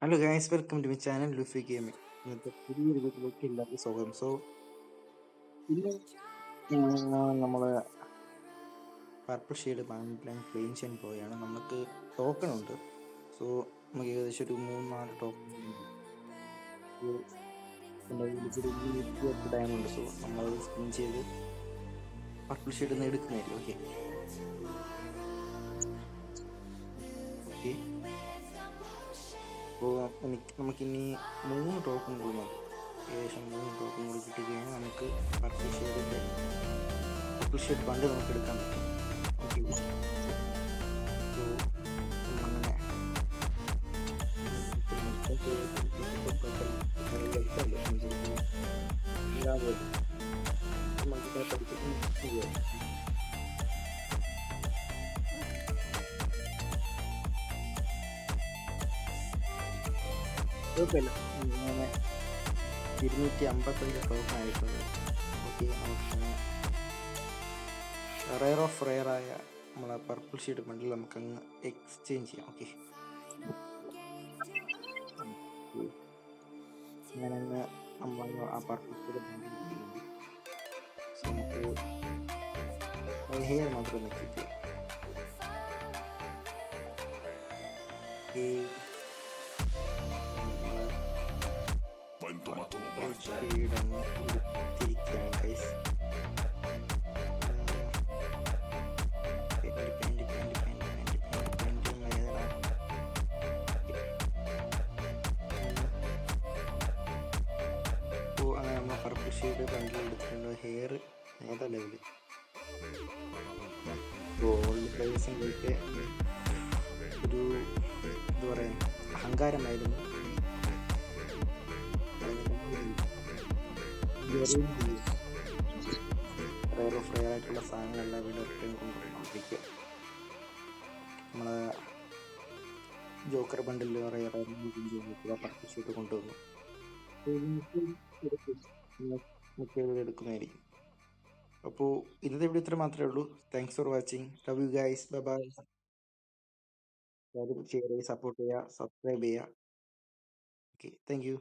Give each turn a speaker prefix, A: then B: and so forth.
A: Hello guys, welcome to my channel Luffy gaming. ഇന്നത്തെ പുതിയൊരു വീട്ടിലേക്ക് എല്ലാവർക്കും സ്വാഗതം. ഇന്ന് നമ്മൾ പർപ്പിൾ ഷെയ്ഡ് പ്ലാൻ ക്ലെയിം ചെയ്യാൻ പോവുകയാണ്. നമുക്ക് ടോക്കൺ ഉണ്ട്. സോ നമുക്ക് ഏകദേശം ഒരു 3-4 ടോക്കൺ ഡയമണ്ട്. സോ നമ്മളത് സ്പിൻ ചെയ്ത് പർപ്പിൾ ഷെയ്ഡ് നിന്ന് എടുക്കുന്നതായിരിക്കും. ഓക്കെ ഓക്കെ അപ്പോൾ നമുക്കിനി 3 ടോക്കൺ കൂടി മതി. ഏകദേശം 3 ടോക്കൺ കൂടി കിട്ടിക്കഴിഞ്ഞാൽ നമുക്ക് പർപ്പിൾ ഷെയ്ഡ് ഫണ്ട് നമുക്ക് എടുക്കാൻ പറ്റും. ഓക്കെ, സോ അങ്ങനെ കുഴപ്പമില്ല. ഇങ്ങനെ 255 ടോക്കൺ ആയിട്ടുണ്ട്. ഓക്കെ, നമുക്ക് റെയർ ഓഫ് റെയർ ആയ നമ്മളെ പർപ്പിൾ ഷീഡ് ബണ്ടിൽ നമുക്കങ്ങ് എക്സ്ചേഞ്ച് ചെയ്യാം. ഓക്കെ, ഞാനങ്ങ് നമ്മൾ ആ പർപ്പിൾ ഷീഡ് ബണ്ടിൽ നമുക്ക് ഹെയർ മാത്രം നോക്കിയിട്ട് ഷീഡൊന്ന് തിരിക്കുകയാണ് ഗൈസ്. അപ്പോൾ അങ്ങനെ നമ്മൾ പർപ്പിൾ ഷെയ്ഡ് ബണ്ടിൽ എടുത്തിട്ടുണ്ട്. ഹെയർ ഏതാ ലെവല്? ഗോൾഡ് പ്ലേസിൻ്റെയൊക്കെ ഒരു എന്താ പറയുക, അഹങ്കാരമായിരുന്നു. റെയർ ഓഫ് റെയർ ആയിട്ടുള്ള സാധനങ്ങളെല്ലാം വീണ്ടും റിട്ടേൺ കൊണ്ടുപോയിക്കൊണ്ടിരിക്കുക. നമ്മളെ ജോക്കർ ബണ്ടിൽ റെയർ പർപ്പിൾ ഷീറ്റ് കൊണ്ടുവന്നു എടുക്കുന്നതായിരിക്കും. അപ്പോൾ ഇന്നത്തെ വീഡിയോ ഇത്ര മാത്രമേ ഉള്ളൂ. Thanks for watching. Love you guys. Bye bye. Share ചെയ്യുക, സപ്പോർട്ട് ചെയ്യുക, സബ്സ്ക്രൈബ് ചെയ്യുക. Okay, thank you.